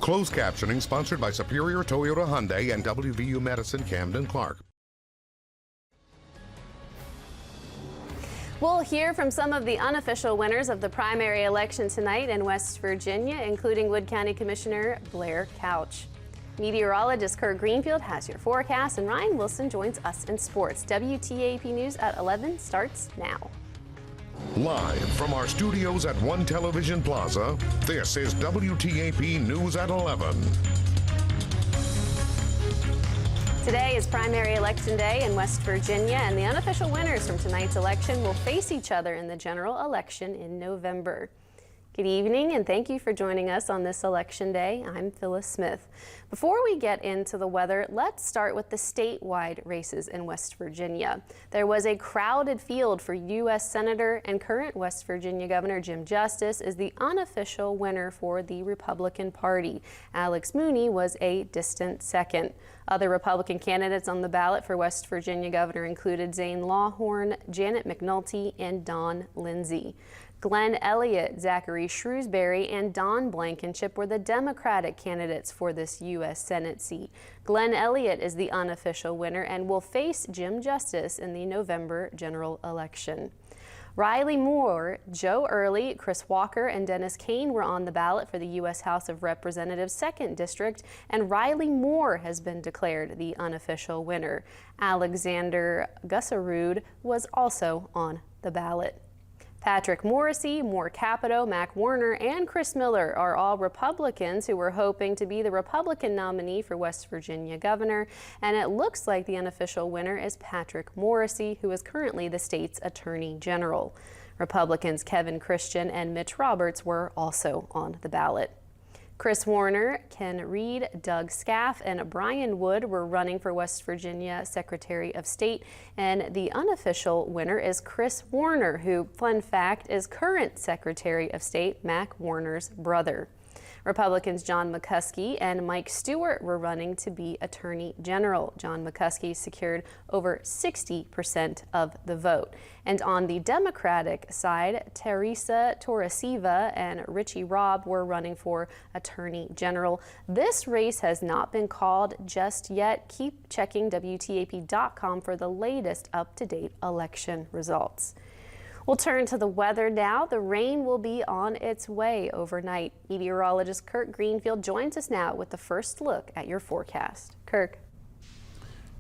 Closed captioning sponsored by Superior Toyota Hyundai and WVU Medicine Camden Clark. We'll hear from some of the unofficial winners of the primary election tonight in West Virginia, including Wood County Commissioner Blair Couch. Meteorologist Kurt Greenfield has your forecast, and Ryan Wilson joins us in sports. WTAP News at 11 starts now. Live from our studios at One Television Plaza, this is WTAP News at 11. Today is primary election day in West Virginia, and the unofficial winners from tonight's election will face each other in the general election in November. Good evening, and thank you for joining us on this election day. I'm Phyllis Smith. Before we get into the weather, let's start with the statewide races in West Virginia. There was a crowded field for U.S. Senator and current West Virginia Governor Jim Justice is the unofficial winner for the Republican Party. Alex Mooney was a distant second. Other Republican candidates on the ballot for West Virginia Governor included Zane Lawhorn, Janet McNulty, and Don Lindsay. Glenn Elliott, Zachary Shrewsbury, and Don Blankenship were the Democratic candidates for this U.S. Senate seat. Glenn Elliott is the unofficial winner and will face Jim Justice in the November general election. Riley Moore, Joe Early, Chris Walker, and Dennis Kane were on the ballot for the U.S. House of Representatives 2nd District, and Riley Moore has been declared the unofficial winner. Alexander Gusarud was also on the ballot. Patrick Morrissey, Moore Capito, Mac Warner, and Chris Miller are all Republicans who were hoping to be the Republican nominee for West Virginia governor, and it looks like the unofficial winner is Patrick Morrissey, who is currently the state's Attorney General. Republicans Kevin Christian and Mitch Roberts were also on the ballot. Chris Warner, Ken Reed, Doug Scaff, and Brian Wood were running for West Virginia Secretary of State, and the unofficial winner is Chris Warner, who, fun fact, is current Secretary of State Mac Warner's brother. Republicans John McCuskey and Mike Stewart were running to be Attorney General. John McCuskey secured over 60% of the vote. And on the Democratic side, Teresa Torresiva and Richie Robb were running for Attorney General. This race has not been called just yet. Keep checking WTAP.com for the latest up-to-date election results. We'll turn to the weather now. The rain will be on its way overnight. Meteorologist Kurt Greenfield joins us now with the first look at your forecast. Kirk.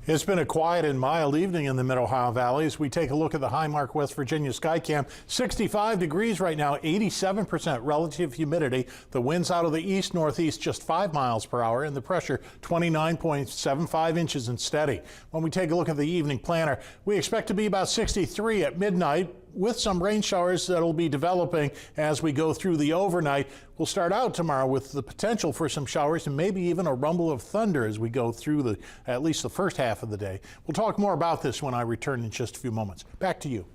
It's been a quiet and mild evening in the Mid-Ohio Valley as we take a look at the Highmark West Virginia Skycam. 65 degrees right now, 87% relative humidity. The winds out of the east-northeast just 5 miles per hour, and the pressure 29.75 inches and steady. When we take a look at the evening planner, we expect to be about 63 at midnight, with some rain showers that'll be developing as we go through the overnight. We'll start out tomorrow with the potential for some showers and maybe even a rumble of thunder as we go through at least the first half of the day. We'll talk more about this when I return in just a few moments. Back to you.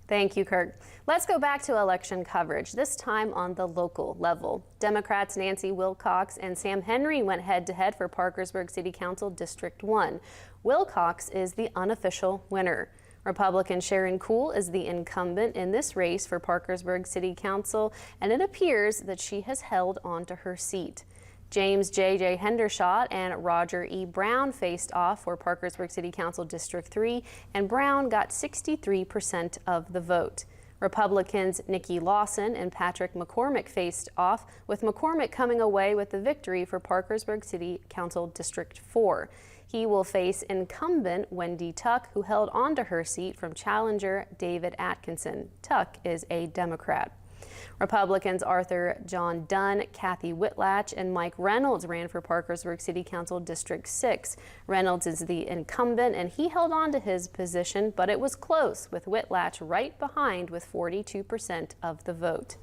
Thank you, Kirk. Let's go back to election coverage, this time on the local level. Democrats Nancy Wilcox and Sam Henry went head-to-head for Parkersburg City Council District 1. Wilcox is the unofficial winner. Republican Sharon Kuhl is the incumbent in this race for Parkersburg City Council, and it appears that she has held on to her seat. James J.J. Hendershot and Roger E. Brown faced off for Parkersburg City Council District 3, and Brown got 63% of the vote. Republicans Nikki Lawson and Patrick McCormick faced off, with McCormick coming away with the victory for Parkersburg City Council District 4. He will face incumbent Wendy Tuck, who held onto her seat from challenger David Atkinson. Tuck is a Democrat. Republicans Arthur John Dunn, Kathy Whitlatch, and Mike Reynolds ran for Parkersburg City Council District 6. Reynolds is the incumbent, and he held on to his position, but it was close, with Whitlatch right behind with 42% of the vote.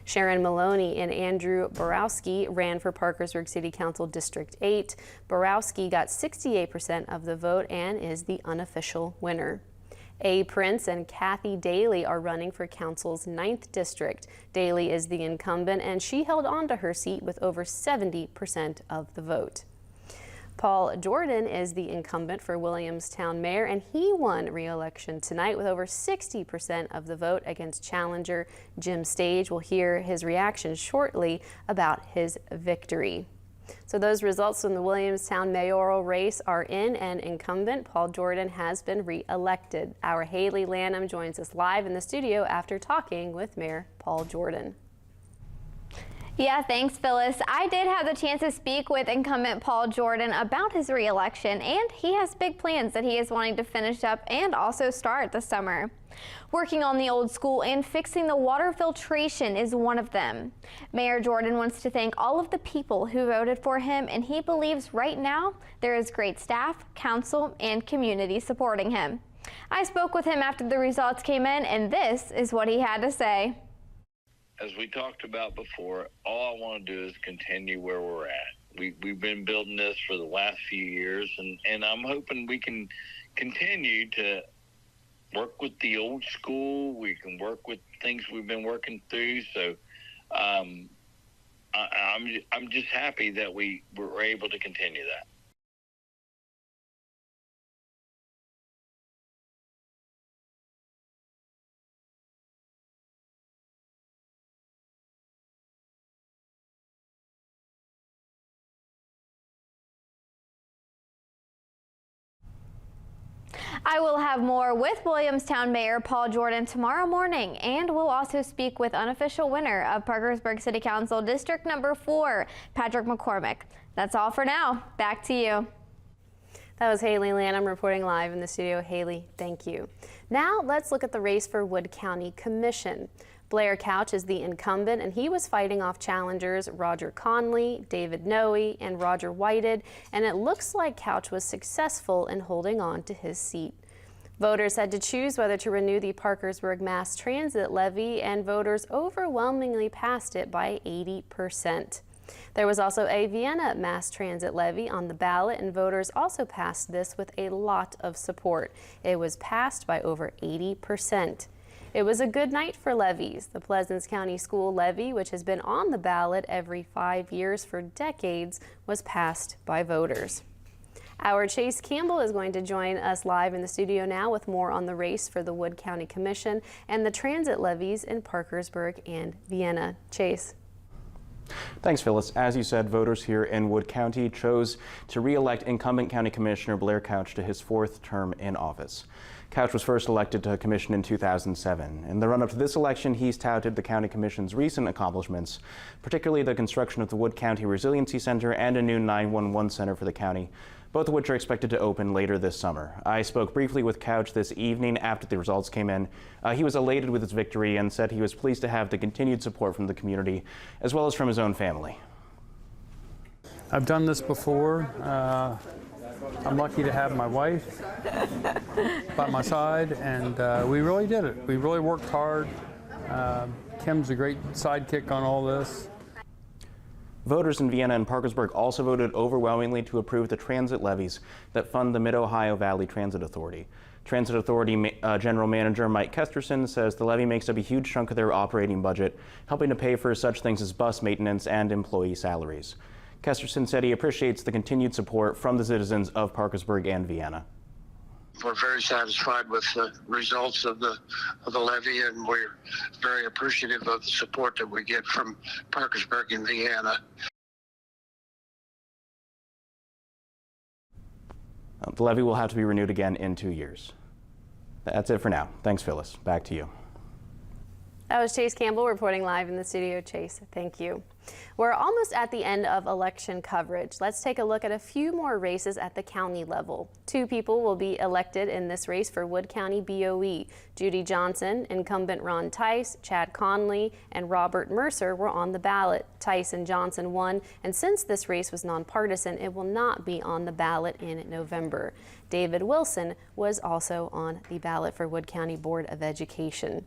Sharon Maloney and Andrew Borowski ran for Parkersburg City Council District 8. Borowski got 68% of the vote and is the unofficial winner. A. Prince and Kathy Daly are running for Council's 9th District. Daly is the incumbent, and she held on to her seat with over 70% of the vote. Paul Jordan is the incumbent for Williamstown Mayor, and he won re-election tonight with over 60% of the vote against challenger Jim Stage. We'll hear his reaction shortly about his victory. So those results from the Williamstown mayoral race are in, and incumbent Paul Jordan has been re-elected. Our Haley Lanham joins us live in the studio after talking with Mayor Paul Jordan. Yeah, thanks, Phyllis. I did have the chance to speak with incumbent Paul Jordan about his re-election, and he has big plans that he is wanting to finish up and also start this summer. Working on the old school and fixing the water filtration is one of them. Mayor Jordan wants to thank all of the people who voted for him, and he believes right now there is great staff, council, and community supporting him. I spoke with him after the results came in, and this is what he had to say. As we talked about before, all I want to do is continue where we're at. We've been building this for the last few years, and I'm hoping we can continue to work with the old school. We can work with things we've been working through. So I'm just happy that we were able to continue that. I will have more with Williamstown Mayor Paul Jordan tomorrow morning, and we'll also speak with unofficial winner of Parkersburg City Council District Number 4, Patrick McCormick. That's all for now. Back to you. That was Haley Lanham reporting live in the studio. Haley, thank you. Now let's look at the race for Wood County Commission. Blair Couch is the incumbent, and he was fighting off challengers Roger Conley, David Noe, and Roger Whited, and it looks like Couch was successful in holding on to his seat. Voters had to choose whether to renew the Parkersburg Mass Transit levy, and voters overwhelmingly passed it by 80%. There was also a Vienna Mass Transit levy on the ballot, and voters also passed this with a lot of support. It was passed by over 80%. It was a good night for levies. The Pleasants County School levy, which has been on the ballot every 5 years for decades, was passed by voters. Our Chase Campbell is going to join us live in the studio now with more on the race for the Wood County Commission and the transit levies in Parkersburg and Vienna. Chase. Thanks, Phyllis. As you said, voters here in Wood County chose to re-elect incumbent County Commissioner Blair Couch to his 4th term in office. Couch was first elected to a commission in 2007. In the run-up to this election, he's touted the County Commission's recent accomplishments, particularly the construction of the Wood County Resiliency Center and a new 911 center for the county, both of which are expected to open later this summer. I spoke briefly with Couch this evening after the results came in. He was elated with his victory and said he was pleased to have the continued support from the community, as well as from his own family. I've done this before. I'm lucky to have my wife by my side, and we really did it. We really worked hard. Kim's a great sidekick on all this. Voters in Vienna and Parkersburg also voted overwhelmingly to approve the transit levies that fund the Mid-Ohio Valley Transit Authority. Transit Authority General Manager Mike Kesterson says the levy makes up a huge chunk of their operating budget, helping to pay for such things as bus maintenance and employee salaries. Kesterson said he appreciates the continued support from the citizens of Parkersburg and Vienna. We're very satisfied with the results of the levy, and we're very appreciative of the support that we get from Parkersburg and Vienna. The levy will have to be renewed again in 2 years. That's it for now. Thanks, Phyllis. Back to you. That was Chase Campbell reporting live in the studio. Chase, thank you. We're almost at the end of election coverage. Let's take a look at a few more races at the county level. 2 people will be elected in this race for Wood County BOE. Judy Johnson, incumbent Ron Tice, Chad Conley, and Robert Mercer were on the ballot. Tice and Johnson won, and since this race was nonpartisan, it will not be on the ballot in November. David Wilson was also on the ballot for Wood County Board of Education.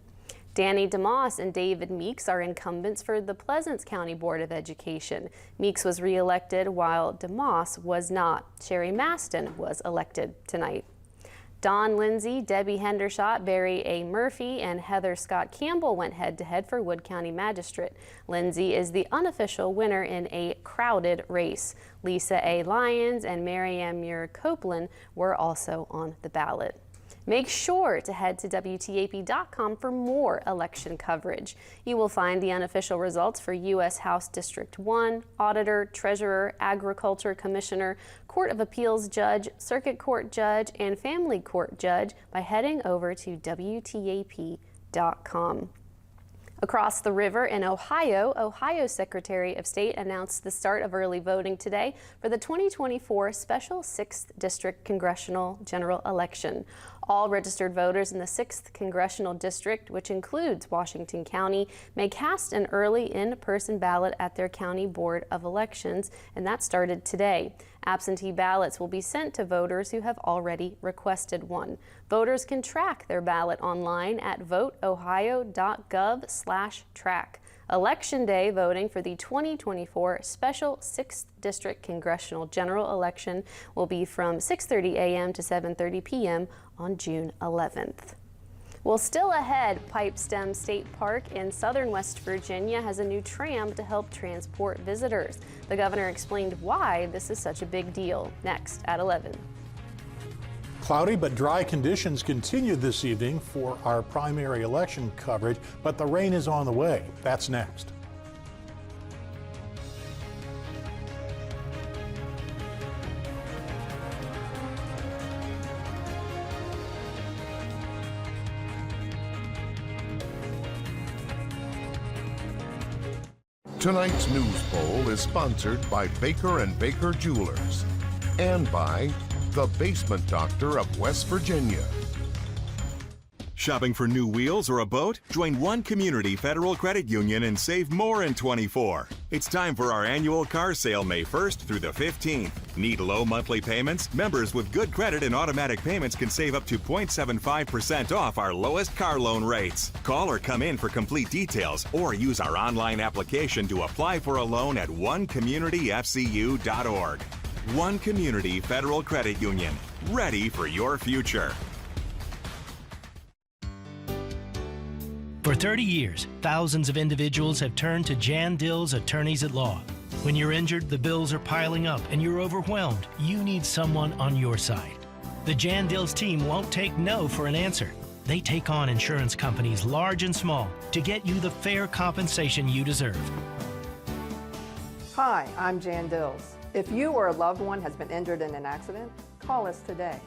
Danny DeMoss and David Meeks are incumbents for the Pleasants County Board of Education. Meeks was re-elected while DeMoss was not. Sherry Maston was elected tonight. Don Lindsay, Debbie Hendershot, Barry A. Murphy, and Heather Scott Campbell went head-to-head for Wood County Magistrate. Lindsay is the unofficial winner in a crowded race. Lisa A. Lyons and Marianne Muir Copeland were also on the ballot. Make sure to head to WTAP.com for more election coverage. You will find the unofficial results for U.S. House District 1, Auditor, Treasurer, Agriculture Commissioner, Court of Appeals Judge, Circuit Court Judge, and Family Court Judge by heading over to WTAP.com. Across the river in Ohio, Ohio Secretary of State announced the start of early voting today for the 2024 Special 6th District Congressional General Election. All registered voters in the 6th Congressional District, which includes Washington County, may cast an early in-person ballot at their County Board of Elections, and that started today. Absentee ballots will be sent to voters who have already requested one. Voters can track their ballot online at voteohio.gov/track. Election Day voting for the 2024 Special 6th District Congressional General Election will be from 6:30 a.m. to 7:30 p.m. on June 11th. Well, still ahead, Pipestem State Park in southern West Virginia has a new tram to help transport visitors. The governor explained why this is such a big deal. Next at 11. Cloudy but dry conditions continued this evening for our primary election coverage, but the rain is on the way. That's next. Tonight's news poll is sponsored by Baker & Baker Jewelers and by the Basement Doctor of West Virginia. Shopping for new wheels or a boat? Join One Community Federal Credit Union and save more in 24. It's time for our annual car sale May 1st through the 15th. Need low monthly payments? Members with good credit and automatic payments can save up to 0.75% off our lowest car loan rates. Call or come in for complete details or use our online application to apply for a loan at onecommunityfcu.org. One Community Federal Credit Union. Ready for your future. For 30 years, thousands of individuals have turned to Jan Dill's Attorneys at Law. When you're injured, the bills are piling up, and you're overwhelmed, you need someone on your side. The Jan Dill's team won't take no for an answer. They take on insurance companies large and small to get you the fair compensation you deserve. Hi, I'm Jan Dills. If you or a loved one has been injured in an accident, call us today.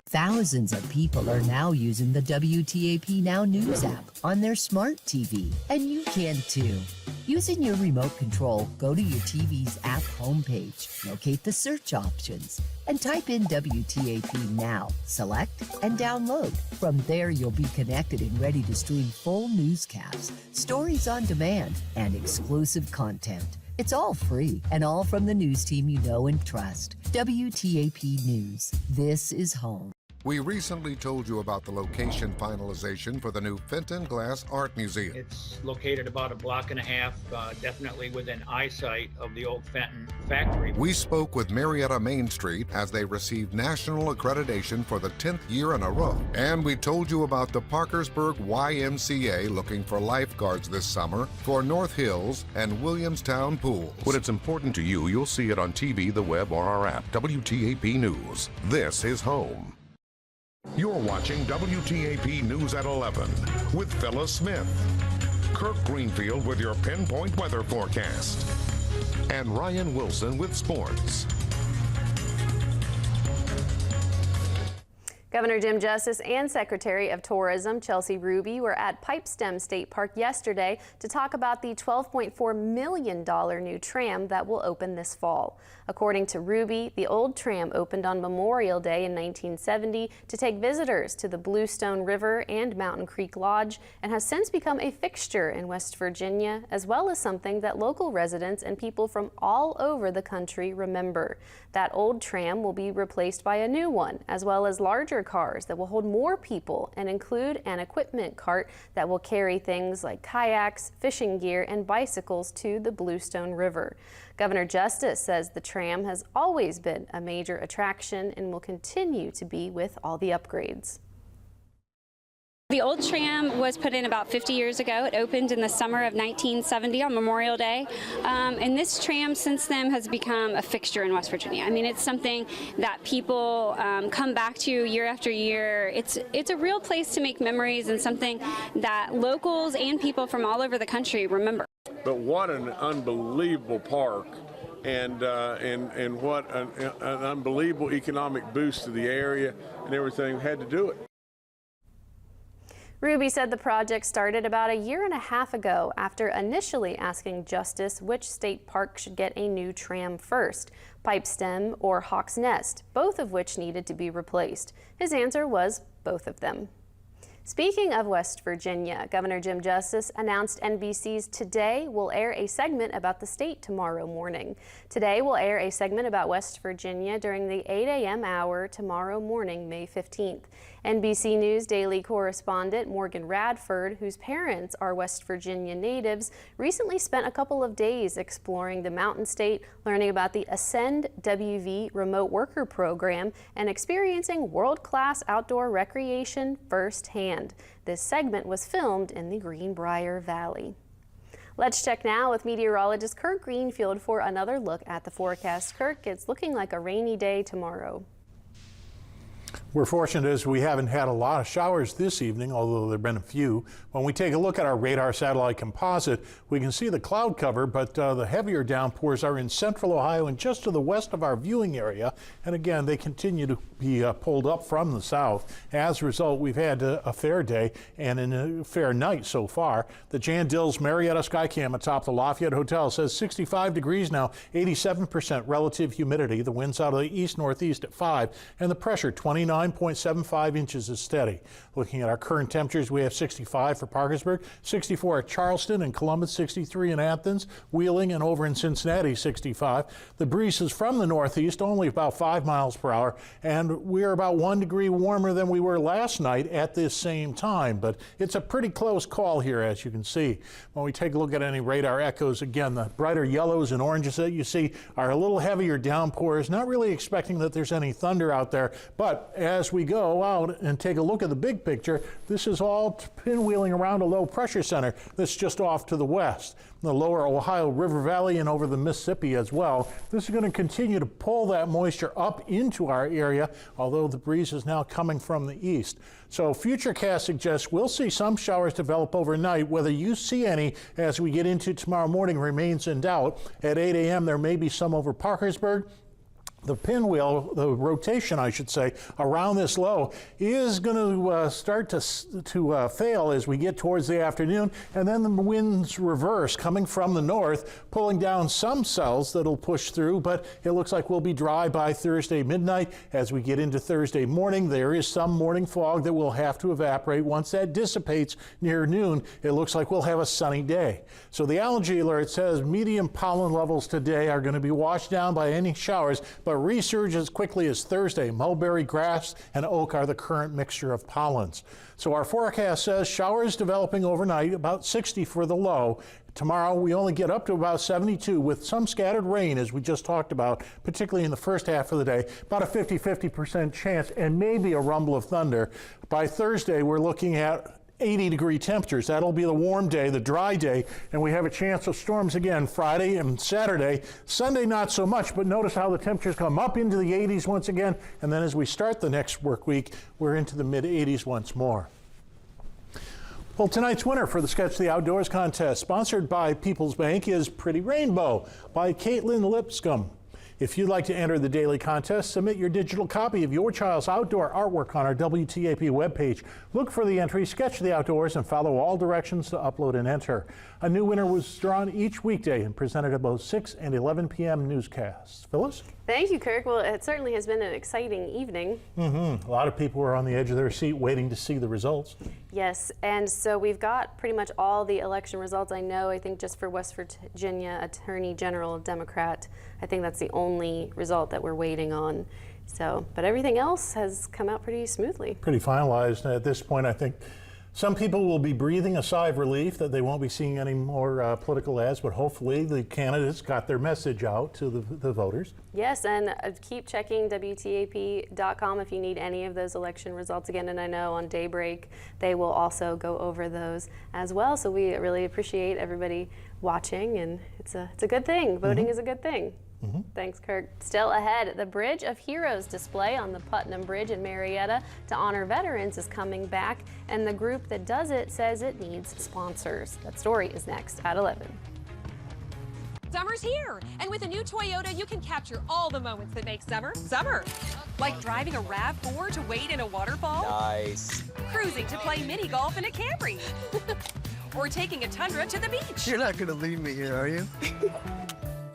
Thousands of people are now using the WTAP Now News app on their smart TV, and you can too. Using your remote control, go to your TV's app homepage, locate the search options, and type in WTAP Now, select, and download. From there, you'll be connected and ready to stream full newscasts, stories on demand, and exclusive content. It's all free and all from the news team you know and trust. WTAP News. This is home. We recently told you about the location finalization for the new Fenton Glass Art Museum. It's located about a block and a half, definitely within eyesight of the old Fenton factory. We spoke with Marietta Main Street as they received national accreditation for the 10th year in a row. And we told you about the Parkersburg YMCA looking for lifeguards this summer for North Hills and Williamstown pools. When it's important to you, you'll see it on TV, the web, or our app. WTAP News. This is home. You're watching WTAP News at 11 with Phyllis Smith, Kirk Greenfield with your pinpoint weather forecast, and Ryan Wilson with sports. Governor Jim Justice and Secretary of Tourism Chelsea Ruby were at Pipestem State Park yesterday to talk about the $12.4 million new tram that will open this fall. According to Ruby, the old tram opened on Memorial Day in 1970 to take visitors to the Bluestone River and Mountain Creek Lodge and has since become a fixture in West Virginia, as well as something that local residents and people from all over the country remember. That old tram will be replaced by a new one, as well as larger cars that will hold more people and include an equipment cart that will carry things like kayaks, fishing gear, and bicycles to the Bluestone River. Governor Justice says the tram has always been a major attraction and will continue to be with all the upgrades. The old tram was put in about 50 years ago. It opened in the summer of 1970 on Memorial Day. And this tram since then has become a fixture in West Virginia. I mean, it's something that people come back to year after year. It's a real place to make memories and something that locals and people from all over the country remember. But what an unbelievable park. And what an unbelievable economic boost to the area and everything had to do it. Ruby said the project started about a year and a half ago after initially asking Justice which state park should get a new tram first, Pipestem or Hawk's Nest, both of which needed to be replaced. His answer was both of them. Speaking of West Virginia, Governor Jim Justice announced NBC's Today will air a segment about the state tomorrow morning. Today will air a segment about West Virginia during the 8 a.m. hour tomorrow morning, May 15th. NBC News Daily correspondent Morgan Radford, whose parents are West Virginia natives, recently spent a couple of days exploring the Mountain State, learning about the Ascend WV remote worker program, and experiencing world-class outdoor recreation firsthand. This segment was filmed in the Greenbrier Valley. Let's check now with meteorologist Kirk Greenfield for another look at the forecast. Kirk, it's looking like a rainy day tomorrow. We're fortunate as we haven't had a lot of showers this evening, although there have been a few. When we take a look at our radar satellite composite, we can see the cloud cover, but the heavier downpours are in central Ohio and just to the west of our viewing area. And again, they continue to be pulled up from the south. As a result, we've had a fair day and a fair night so far. The Jan Dills Marietta Skycam atop the Lafayette Hotel says 65 degrees now, 87% relative humidity. The winds out of the east-northeast at 5, and the pressure 29.75 inches is steady. Looking at our current temperatures, we have 65 for Parkersburg, 64 at Charleston and Columbus, 63 in Athens, Wheeling, and over in Cincinnati, 65. The breeze is from the northeast, only about 5 miles per hour, and we're about 1 degree warmer than we were last night at this same time, but it's a pretty close call here, as you can see. When we take a look at any radar echoes, again, the brighter yellows and oranges that you see are a little heavier downpours. Not really expecting that there's any thunder out there, but as we go out and take a look at the big picture, this is all pinwheeling around a low pressure center that's just off to the west. The lower Ohio River Valley and over the Mississippi as well. This is going to continue to pull that moisture up into our area, although the breeze is now coming from the east. So Futurecast suggests we'll see some showers develop overnight. Whether you see any as we get into tomorrow morning remains in doubt. At 8 a.m. there may be some over Parkersburg. The pinwheel, the rotation, I should say, around this low is going to start to fail as we get towards the afternoon, and then the winds reverse coming from the north, pulling down some cells that'll push through, but it looks like we'll be dry by Thursday midnight. As we get into Thursday morning, there is some morning fog that will have to evaporate. Once that dissipates near noon, it looks like we'll have a sunny day. So the allergy alert says medium pollen levels today are going to be washed down by any showers, but resurge as quickly as Thursday. Mulberry, grass, and oak are the current mixture of pollens. So our forecast says showers developing overnight, about 60 for the low. Tomorrow we only get up to about 72 with some scattered rain, as we just talked about, particularly in the first half of the day. About a 50% chance and maybe a rumble of thunder. By Thursday we're looking at 80-degree temperatures. That'll be the warm day, the dry day, and we have a chance of storms again Friday and Saturday. Sunday, not so much, but notice how the temperatures come up into the 80s once again, and then as we start the next work week, we're into the mid-80s once more. Well, tonight's winner for the Sketch the Outdoors contest, sponsored by People's Bank, is Pretty Rainbow by Caitlin Lipscomb. If you'd like to enter the daily contest, submit your digital copy of your child's outdoor artwork on our WTAP webpage. Look for the entry, Sketch the Outdoors, and follow all directions to upload and enter. A new winner was drawn each weekday and presented at both 6 and 11 p.m. newscasts. Phyllis? Thank you, Kirk. Well, it certainly has been an exciting evening. A lot of people were on the edge of their seat waiting to see the results. Yes, and so we've got pretty much all the election results. I think just for West Virginia Attorney General Democrat, I think that's the only result that we're waiting on. So, but everything else has come out pretty smoothly. Pretty finalized. At this point, I think Some people will be breathing a sigh of relief that they won't be seeing any more political ads, but hopefully the candidates got their message out to the voters. Yes, and keep checking WTAP.com if you need any of those election results again. And I know on Daybreak they will also go over those as well. So we really appreciate everybody watching, and it's a good thing. Voting is a good thing. Thanks, Kirk. Still ahead, the Bridge of Heroes display on the Putnam Bridge in Marietta to honor veterans is coming back, and the group that does it says it needs sponsors. That story is next at 11. Summer's here, and with a new Toyota, you can capture all the moments that make summer, summer. Like driving a RAV4 to wade in a waterfall. Nice. Cruising to play mini golf in a Camry. Or taking a Tundra to the beach. You're not gonna leave me here, are you?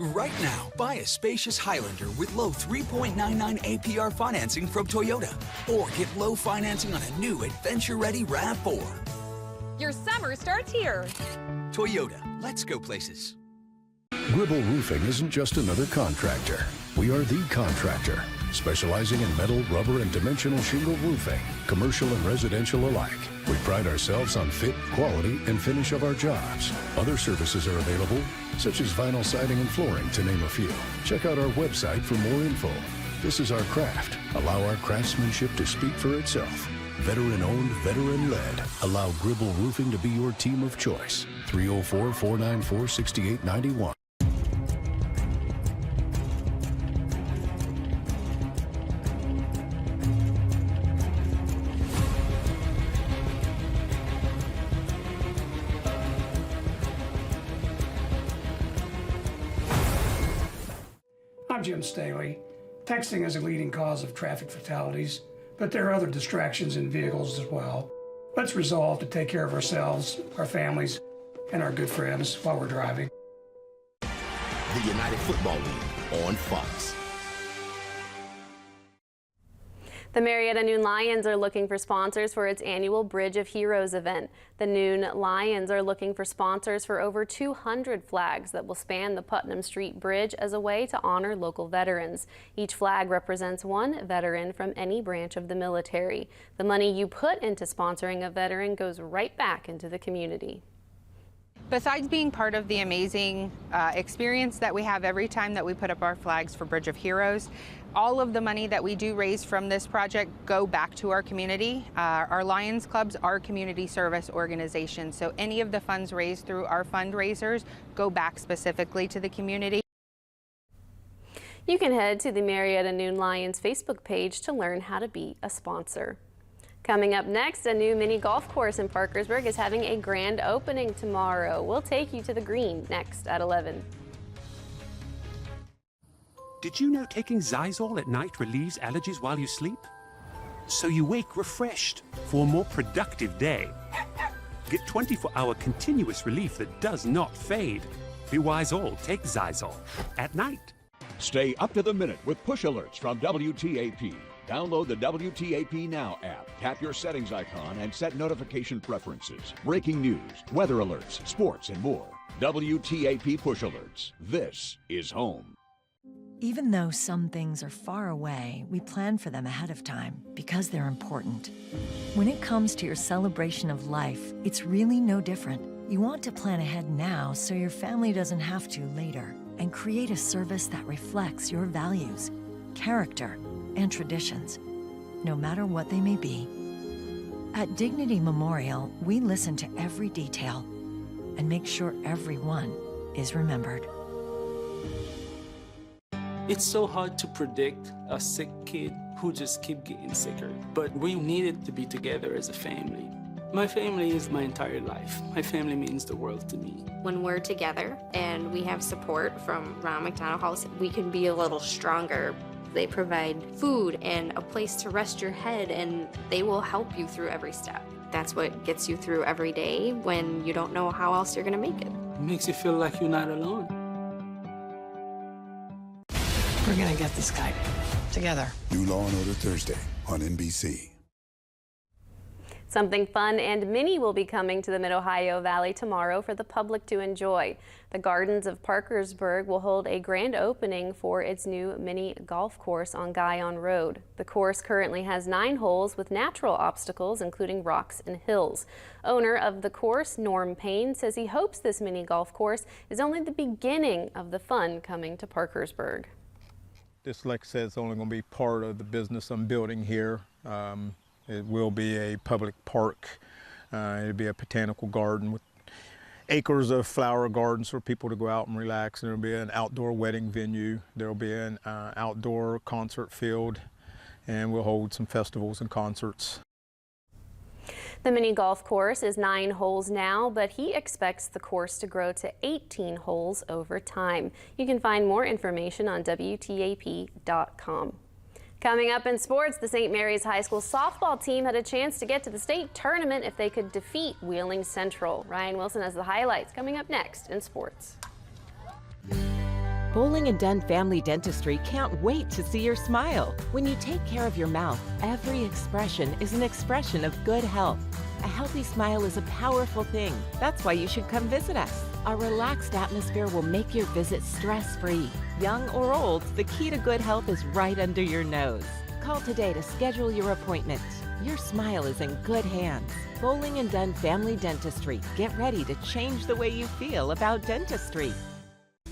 Right now, buy a spacious Highlander with low 3.99 APR financing from Toyota. Or get low financing on a new adventure-ready RAV4. Your summer starts here. Toyota, let's go places. Gribble Roofing isn't just another contractor. We are the contractor, specializing in metal, rubber, and dimensional shingle roofing, commercial and residential alike. We pride ourselves on fit, quality, and finish of our jobs. Other services are available, such as vinyl siding and flooring, to name a few. Check out our website for more info. This is our craft. Allow our craftsmanship to speak for itself. Veteran-owned, veteran-led. Allow Gribble Roofing to be your team of choice. 304-494-6891. I'm Jim Staley. Texting is a leading cause of traffic fatalities, but there are other distractions in vehicles as well. Let's resolve to take care of ourselves, our families, and our good friends while we're driving. The United Football League on Fox. The Marietta Noon Lions are looking for sponsors for its annual Bridge of Heroes event. The Noon Lions are looking for sponsors for over 200 flags that will span the Putnam Street Bridge as a way to honor local veterans. Each flag represents one veteran from any branch of the military. The money you put into sponsoring a veteran goes right back into the community. Besides being part of the amazing experience that we have every time that we put up our flags for Bridge of Heroes, all of the money that we do raise from this project go back to our community. Our Lions Clubs are community service organizations, so any of the funds raised through our fundraisers go back specifically to the community. You can head to the Marietta Noon Lions Facebook page to learn how to be a sponsor. Coming up next, a new mini golf course in Parkersburg is having a grand opening tomorrow. We'll take you to the green next at 11. Did you know taking Zysol at night relieves allergies while you sleep? So you wake refreshed for a more productive day. Get 24-hour continuous relief that does not fade. Be wise all, take Zysol at night. Stay up to the minute with push alerts from WTAP. Download the WTAP Now app, tap your settings icon, and set notification preferences. Breaking news, weather alerts, sports, and more. WTAP Push Alerts. This is home. Even though some things are far away, we plan for them ahead of time because they're important. When it comes to your celebration of life, it's really no different. You want to plan ahead now so your family doesn't have to later, and create a service that reflects your values, character, and traditions, no matter what they may be. At Dignity Memorial, we listen to every detail and make sure everyone is remembered. It's so hard to predict a sick kid who just keep getting sicker, but we needed to be together as a family. My family is my entire life. My family means the world to me. When we're together and we have support from Ronald McDonald House, we can be a little stronger. They provide food and a place to rest your head, and they will help you through every step. That's what gets you through every day when you don't know how else you're gonna make it. It makes you feel like you're not alone. We're gonna get this guy together. New Law and Order Thursday on NBC. Something fun and mini will be coming to the Mid-Ohio Valley tomorrow for the public to enjoy. The Gardens of Parkersburg will hold a grand opening for its new mini golf course on Guyon Road. The course currently has 9 holes with natural obstacles, including rocks and hills. Owner of the course, Norm Payne, says he hopes this mini golf course is only the beginning of the fun coming to Parkersburg. This, like I said, is only going to be part of the business I'm building here. It will be a public park. It'll be a botanical garden with acres of flower gardens for people to go out and relax. And there'll be an outdoor wedding venue. There'll be an outdoor concert field, and we'll hold some festivals and concerts. The mini golf course is 9 holes now, but he expects the course to grow to 18 holes over time. You can find more information on WTAP.com. Coming up in sports, the St. Mary's High School softball team had a chance to get to the state tournament if they could defeat Wheeling Central. Ryan Wilson has the highlights coming up next in sports. Bowling & Dunn Family Dentistry can't wait to see your smile. When you take care of your mouth, every expression is an expression of good health. A healthy smile is a powerful thing. That's why you should come visit us. Our relaxed atmosphere will make your visit stress-free. Young or old, the key to good health is right under your nose. Call today to schedule your appointment. Your smile is in good hands. Bowling & Dunn Family Dentistry. Get ready to change the way you feel about dentistry.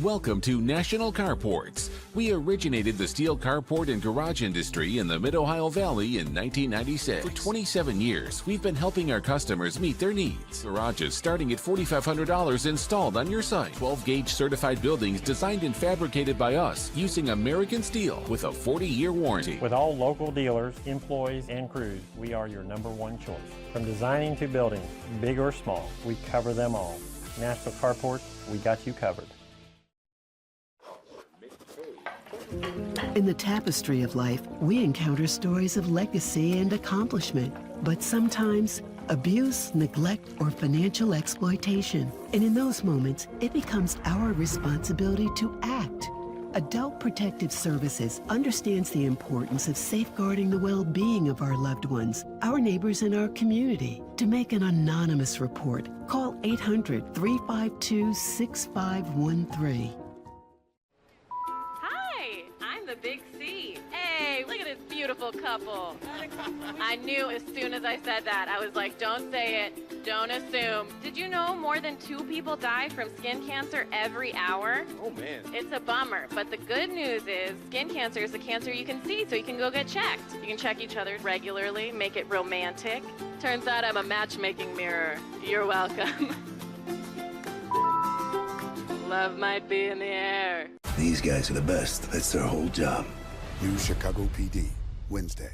Welcome to National Carports. We originated the steel carport and garage industry in the Mid-Ohio Valley in 1996. For 27 years, we've been helping our customers meet their needs. Garages starting at $4,500 installed on your site. 12-gauge certified buildings designed and fabricated by us using American steel with a 40-year warranty. With all local dealers, employees, and crews, we are your #1 choice. From designing to building, big or small, we cover them all. National Carports, we got you covered. In the tapestry of life, we encounter stories of legacy and accomplishment, but sometimes abuse, neglect, or financial exploitation. And in those moments, it becomes our responsibility to act. Adult Protective Services understands the importance of safeguarding the well-being of our loved ones, our neighbors, and our community. To make an anonymous report, call 800-352-6513. The big C. Hey, look at this beautiful couple. I knew as soon as I said that, I was like, don't say it, don't assume. Did you know more than 2 people die from skin cancer every hour? Oh, man. It's a bummer, but the good news is skin cancer is a cancer you can see, so you can go get checked. You can check each other regularly, make it romantic. Turns out I'm a matchmaking mirror. You're welcome. Love might be in the air. These guys are the best. That's their whole job. New Chicago PD, Wednesday.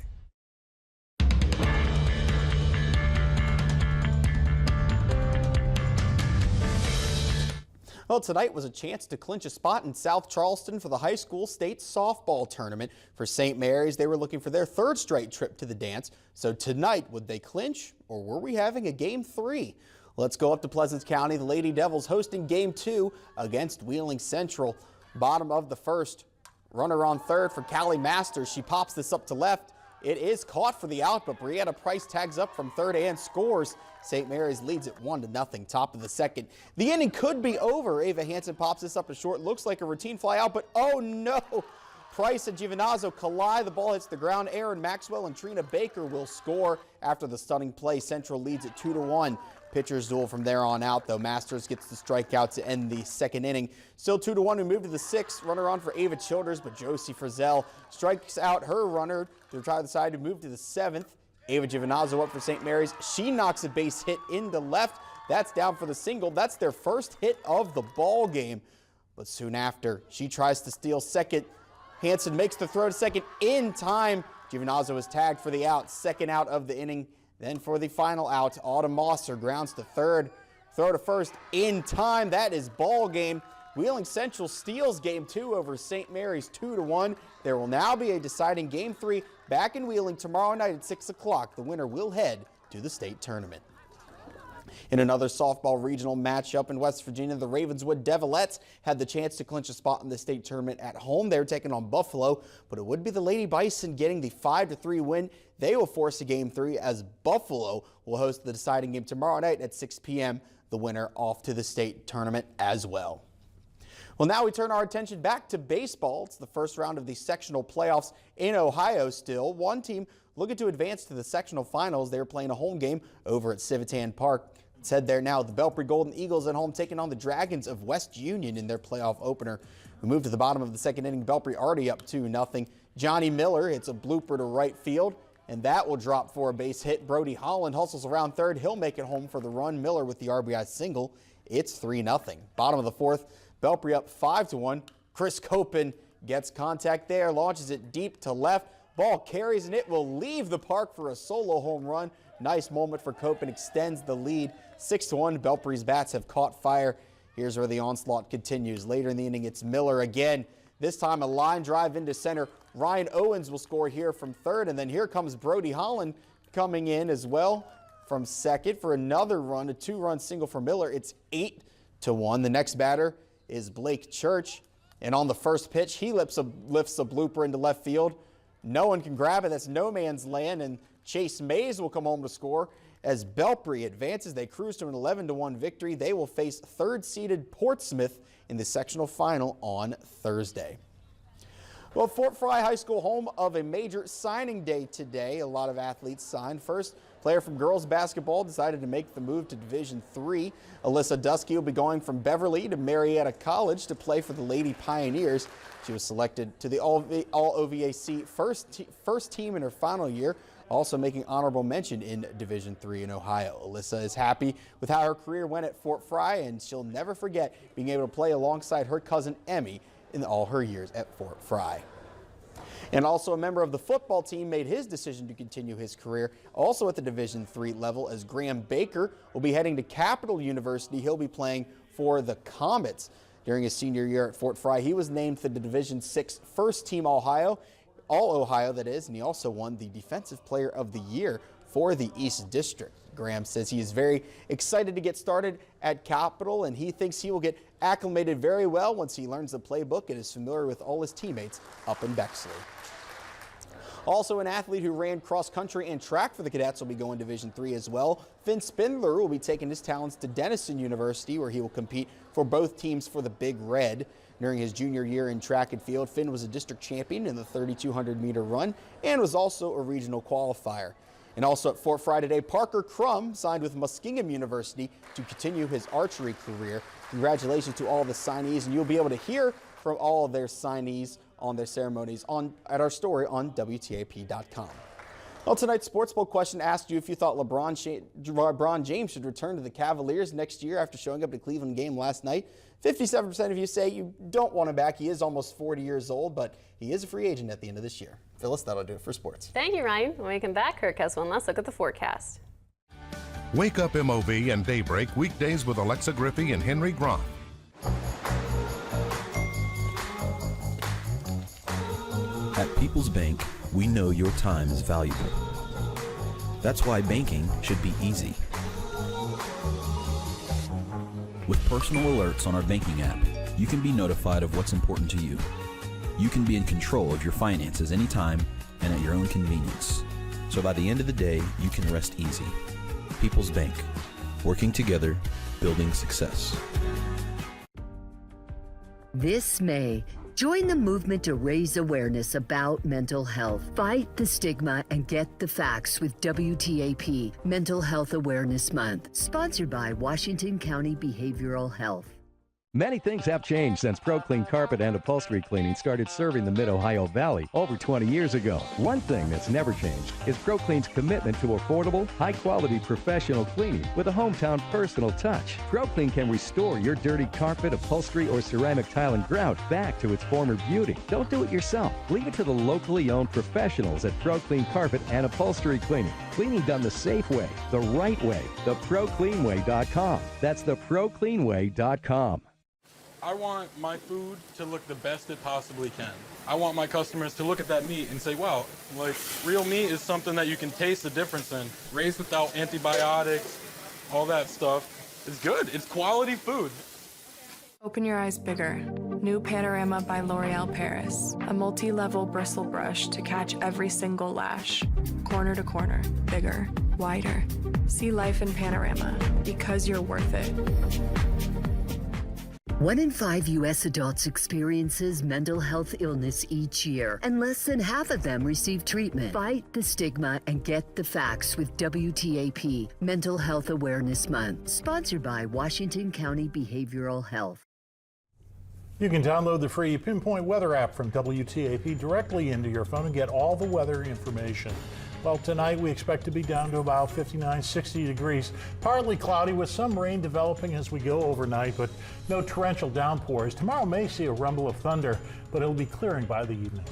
Well, tonight was a chance to clinch a spot in South Charleston for the high school state softball tournament. For St. Mary's, they were looking for their 3rd straight trip to the dance. So tonight, would they clinch, or were we having a Game 3? Let's go up to Pleasants County. The Lady Devils hosting Game 2 against Wheeling Central. Bottom of the 1st, runner on 3rd for Callie Masters. She pops this up to left. It is caught for the out, but Brianna Price tags up from 3rd and scores. St. Mary's leads it 1-0, top of the 2nd. The inning could be over. Ava Hansen pops this up to short. Looks like a routine fly out, but oh no! Price and Giovinazzo collide. The ball hits the ground. Aaron Maxwell and Trina Baker will score after the stunning play. Central leads it 2-1. Pitchers duel from there on out, though. Masters gets the strikeout to end the 2nd inning. Still 2-1. We move to the 6th. Runner on for Ava Childers, but Josie Frizzell strikes out her runner to try the side to move to the 7th. Ava Giovinazzo up for St. Mary's. She knocks a base hit into left. That's down for the single. That's their first hit of the ball game. But soon after, she tries to steal second. Hansen makes the throw to second in time. Giovinazzo is tagged for the out. 2nd out of the inning. Then for the final out, Autumn Mosser grounds to 3rd. Throw to 1st in time. That is ball game. Wheeling Central steals Game 2 over St. Mary's 2-1. There will now be a deciding Game 3 back in Wheeling tomorrow night at 6 o'clock. The winner will head to the state tournament. In another softball regional matchup in West Virginia, the Ravenswood Devilettes had the chance to clinch a spot in the state tournament at home. They're taking on Buffalo, but it would be the Lady Bison getting the 5-3 win. They will force a Game 3 as Buffalo will host the deciding game tomorrow night at 6 p.m. The winner off to the state tournament as well. Well, now we turn our attention back to baseball. It's the first round of the sectional playoffs in Ohio still. One team looking to advance to the sectional finals. They're playing a home game over at Civitan Park. Let's head there now. The Belpre Golden Eagles at home taking on the Dragons of West Union in their playoff opener. We move to the bottom of the second inning. Belpre already up 2-0. Johnny Miller hits a blooper to right field, and that will drop for a base hit. Brody Holland hustles around third. He'll make it home for the run. Miller with the RBI single. It's 3-0. Bottom of the fourth, Belpre up 5-1. Chris Copen gets contact there, launches it deep to left. Ball carries, and it will leave the park for a solo home run. Nice moment for Copen, extends the lead. 6-1, Belpre's bats have caught fire. Here's where the onslaught continues. Later in the inning, it's Miller again. This time a line drive into center. Ryan Owens will score here from third, and then here comes Brody Holland coming in as well from second for another run, a 2-run single for Miller. It's 8-1. The next batter is Blake Church, and on the first pitch, he lifts a blooper into left field. No one can grab it. That's no man's land, and Chase Mays will come home to score. As Belpre advances, they cruise to an 11-1 victory. They will face third-seeded Portsmouth in the sectional final on Thursday. Well, Fort Fry High School, home of a major signing day today. A lot of athletes signed. First, player from girls basketball decided to make the move to Division III. Alyssa Dusky will be going from Beverly to Marietta College to play for the Lady Pioneers. She was selected to the All-OVAC first team in her final year, also making honorable mention in Division III in Ohio. Alyssa is happy with how her career went at Fort Fry, and she'll never forget being able to play alongside her cousin Emmy in all her years at Fort Fry. And also a member of the football team made his decision to continue his career also at the Division III level, as Graham Baker will be heading to Capital University. He'll be playing for the Comets. During his senior year at Fort Fry, he was named to the Division VI First Team All-Ohio, that is, and he also won the Defensive Player of the Year for the East District. Graham says he is very excited to get started at Capital, and he thinks he will get acclimated very well once he learns the playbook and is familiar with all his teammates up in Bexley. Also, an athlete who ran cross country and track for the Cadets will be going Division III as well. Finn Spindler will be taking his talents to Denison University, where he will compete for both teams for the Big Red. During his junior year in track and field, Finn was a district champion in the 3,200-meter run and was also a regional qualifier. And also at Fort Fry today, Parker Crum signed with Muskingum University to continue his archery career. Congratulations to all the signees, and you'll be able to hear from all of their signees on their ceremonies at our story on WTAP.com. Well, tonight's Sports Bowl question asked you if you thought LeBron James should return to the Cavaliers next year after showing up at the Cleveland game last night. 57% of you say you don't want him back. He is almost 40 years old, but he is a free agent at the end of this year. Phyllis, that'll do it for sports. Thank you, Ryan. When we come back, Kirk has one. Let's look at the forecast. Wake Up MOV and Daybreak weekdays with Alexa Griffey and Henry Grant. At People's Bank, we know your time is valuable. That's why banking should be easy. With personal alerts on our banking app, you can be notified of what's important to you. You can be in control of your finances anytime and at your own convenience. So by the end of the day, you can rest easy. People's Bank, working together, building success. This May, join the movement to raise awareness about mental health. Fight the stigma and get the facts with WTAP Mental Health Awareness Month, sponsored by Washington County Behavioral Health. Many things have changed since ProClean Carpet and Upholstery Cleaning started serving the Mid-Ohio Valley over 20 years ago. One thing that's never changed is ProClean's commitment to affordable, high-quality professional cleaning with a hometown personal touch. ProClean can restore your dirty carpet, upholstery, or ceramic tile and grout back to its former beauty. Don't do it yourself. Leave it to the locally owned professionals at ProClean Carpet and Upholstery Cleaning. Cleaning done the safe way, the right way, theprocleanway.com. That's theprocleanway.com. I want my food to look the best it possibly can. I want my customers to look at that meat and say, wow, like real meat is something that you can taste the difference in. Raised without antibiotics, all that stuff is good. It's quality food. Open your eyes bigger. New Panorama by L'Oreal Paris. A multi-level bristle brush to catch every single lash. Corner to corner, bigger, wider. See life in Panorama, because you're worth it. 1 in 5 U.S. adults experiences mental health illness each year, and less than half of them receive treatment. Fight the stigma and get the facts with WTAP, Mental Health Awareness Month, sponsored by Washington County Behavioral Health. You can download the free Pinpoint Weather app from WTAP directly into your phone and get all the weather information. Well, tonight we expect to be down to about 59, 60 degrees. Partly cloudy with some rain developing as we go overnight, but no torrential downpours. Tomorrow may see a rumble of thunder, but it'll be clearing by the evening.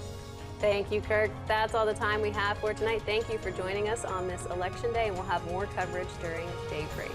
Thank you, Kirk. That's all the time we have for tonight. Thank you for joining us on this election day, and we'll have more coverage during daybreak.